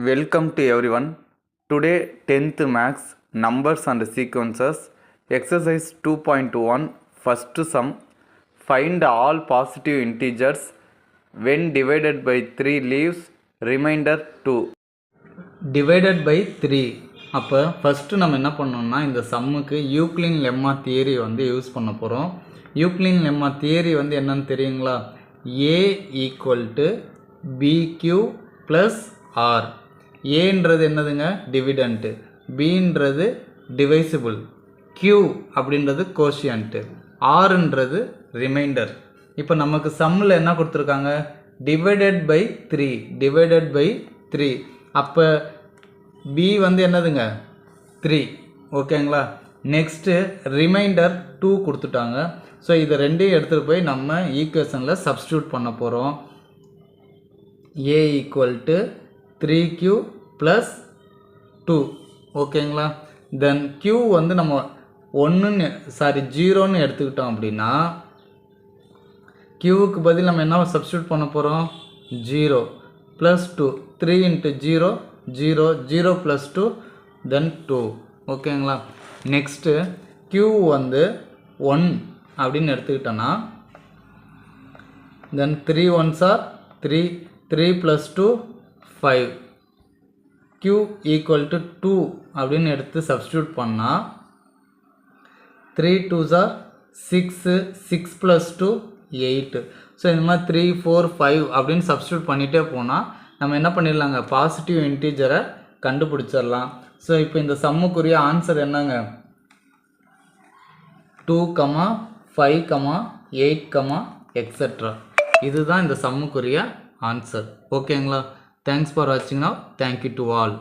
Welcome to everyone. Today 10th Maths Numbers and Sequences Exercise 2.1 First sum. Find all positive integers when divided by 3 leaves remainder 2. Divided by 3. அப்போ first நம்ம என்ன பண்ணோம்னா இந்த சம்முக்கு யூக்ளின் lemma theory வந்து use பண்ண போகிறோம். யூக்ளின் lemma theory வந்து என்னன்னு தெரியுங்களா? A equal to BQ plus R. ஏன்றது என்னதுங்க? டிவிடெண்ட்டு. பின்றது டிவைசிபிள். Q அப்படின்றது கோஷியன்ட்டு. ஆர்ன்றது ரிமைண்டர். இப்போ நமக்கு சம்மில் என்ன கொடுத்துருக்காங்க? Divided by 3. Divided by 3. அப்போ B வந்து என்னதுங்க? 3. ஓகேங்களா? நெக்ஸ்ட்டு ரிமைண்டர் 2 கொடுத்துட்டாங்க. ஸோ இதை ரெண்டையும் எடுத்துகிட்டு போய் நம்ம ஈக்குவேஷனில் சப்ஸ்டியூட் பண்ண போகிறோம். A equal to 3Q plus 2. ஓகேங்களா? தென் Q வந்து நம்ம 0ன்னு எடுத்துக்கிட்டோம் அப்படின்னா Qவுக்கு பதில் நம்ம என்ன சப்ஸ்டியூட் பண்ண போகிறோம்? 0 ப்ளஸ் 2. 3 இன்ட்டு 0 0 0 ப்ளஸ் 2 தென் 2. ஓகேங்களா? நெக்ஸ்ட்டு Q வந்து 1 அப்படின்னு எடுத்துக்கிட்டோன்னா தென் 3 1s are 3 3 plus 2 5. Q equal to 2 அப்படின்னு எடுத்து சப்ஸ்டியூட் பண்ணால் 3 2s are 6 6 ப்ளஸ் 2 8. ஸோ இந்த மாதிரி 3 4 5 அப்படின்னு சப்ஸ்டியூட் பண்ணிகிட்டே போனால் நம்ம என்ன பண்ணிடலாங்க? பாசிட்டிவ் இன்டீஜரை கண்டுபிடிச்சிடலாம். ஸோ இப்போ இந்த சம்முக்குரிய ஆன்சர் என்னங்க? 2, 5, 8, எக்ஸெட்ரா. இதுதான் இந்த சம்முக்குரிய ஆன்சர். ஓகேங்களா? தேங்க்ஸ் ஃபார் வாட்சிங். Now thank you to all.